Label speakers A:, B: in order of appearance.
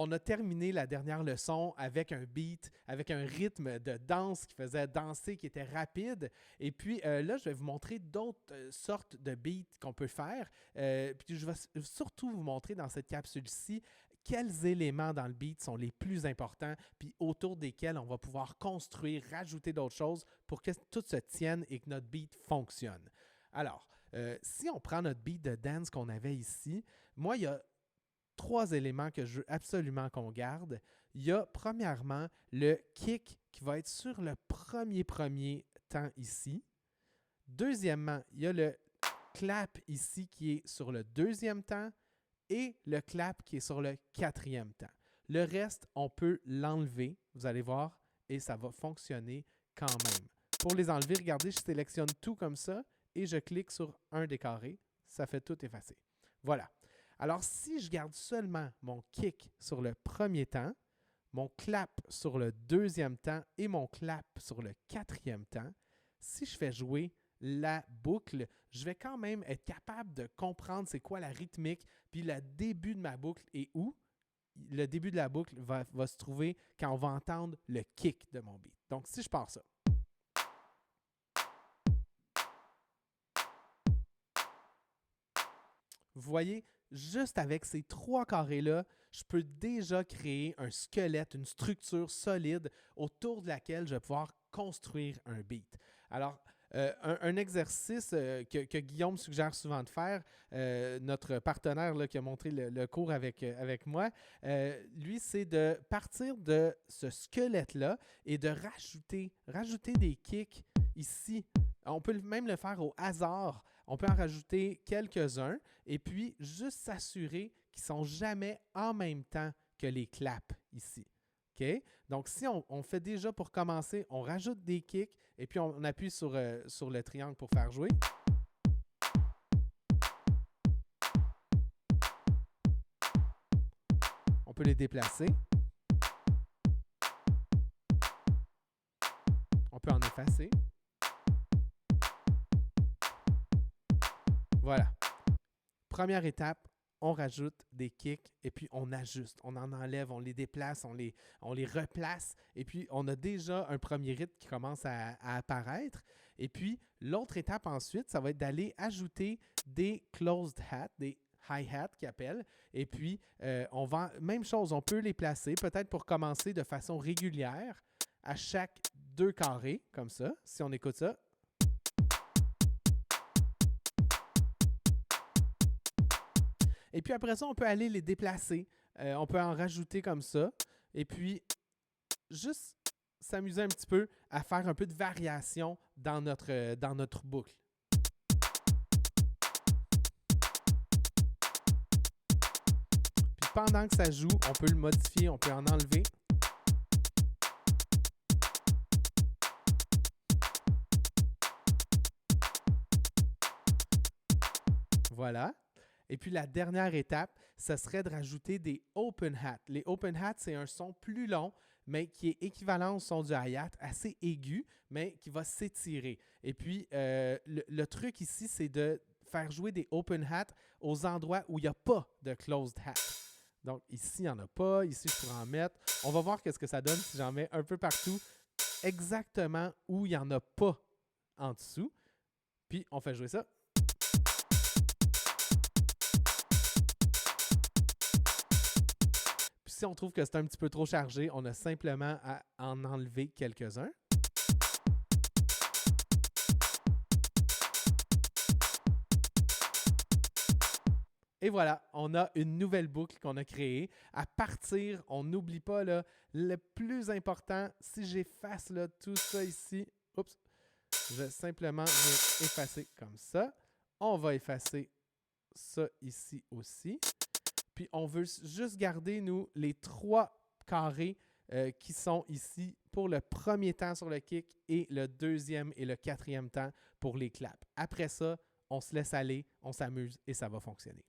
A: On a terminé la dernière leçon avec un beat, avec un rythme de danse qui faisait danser, qui était rapide. Et puis là, je vais vous montrer d'autres sortes de beats qu'on peut faire. Puis je vais surtout vous montrer dans cette capsule-ci quels éléments dans le beat sont les plus importants, puis autour desquels on va pouvoir construire, rajouter d'autres choses pour que tout se tienne et que notre beat fonctionne. Alors, si on prend notre beat de dance qu'on avait ici, moi, il y a 3 éléments que je veux absolument qu'on garde. Il y a premièrement le kick qui va être sur le premier temps ici. Deuxièmement, il y a le clap ici qui est sur le 2e temps et le clap qui est sur le 4e temps. Le reste, on peut l'enlever, vous allez voir, et ça va fonctionner quand même. Pour les enlever, regardez, je sélectionne tout comme ça et je clique sur un des carrés. Ça fait tout effacer. Voilà. Alors, si je garde seulement mon kick sur le premier temps, mon clap sur le 2e temps et mon clap sur le 4e temps, si je fais jouer la boucle, je vais quand même être capable de comprendre c'est quoi la rythmique, puis le début de ma boucle est où. Le début de la boucle va se trouver quand on va entendre le kick de mon beat. Donc, si je pars ça. Vous voyez, juste avec ces 3 carrés-là, je peux déjà créer un squelette, une structure solide autour de laquelle je vais pouvoir construire un beat. Alors, un exercice que Guillaume suggère souvent de faire, notre partenaire là, qui a montré le cours avec moi, lui, c'est de partir de ce squelette-là et de rajouter des kicks ici. On peut même le faire au hasard. On peut en rajouter quelques-uns et puis juste s'assurer qu'ils ne sont jamais en même temps que les claps ici. Okay? Donc, si on fait déjà pour commencer, on rajoute des kicks et puis on appuie sur le triangle pour faire jouer. On peut les déplacer. On peut en effacer. Voilà. Première étape, on rajoute des kicks et puis on ajuste. On en enlève, on les déplace, on les replace et puis on a déjà un premier rythme qui commence à apparaître. Et puis, l'autre étape ensuite, ça va être d'aller ajouter des closed hats, des hi-hats qu'ils appellent. Et puis, même chose, on peut les placer peut-être pour commencer de façon régulière à chaque 2 carrés, comme ça. Si on écoute ça. Et puis après ça, on peut aller les déplacer. On peut en rajouter comme ça. Et puis, juste s'amuser un petit peu à faire un peu de variation dans notre boucle. Puis pendant que ça joue, on peut le modifier, on peut en enlever. Voilà. Et puis, la dernière étape, ce serait de rajouter des open hats. Les open hats, c'est un son plus long, mais qui est équivalent au son du hi-hat, assez aigu, mais qui va s'étirer. Et puis, le truc ici, c'est de faire jouer des open hats aux endroits où il n'y a pas de closed hat. Donc, ici, il n'y en a pas. Ici, je pourrais en mettre. On va voir qu'est-ce que ça donne si j'en mets un peu partout, exactement où il n'y en a pas en dessous. Puis, on fait jouer ça. Si on trouve que c'est un petit peu trop chargé, on a simplement à en enlever quelques-uns. Et voilà, on a une nouvelle boucle qu'on a créée. À partir, on n'oublie pas là, le plus important, si j'efface là, tout ça ici, oups, je vais simplement effacer comme ça. On va effacer ça ici aussi. Puis, on veut juste garder, nous, les 3 carrés qui sont ici pour le premier temps sur le kick et le 2e et le 4e temps pour les claps. Après ça, on se laisse aller, on s'amuse et ça va fonctionner.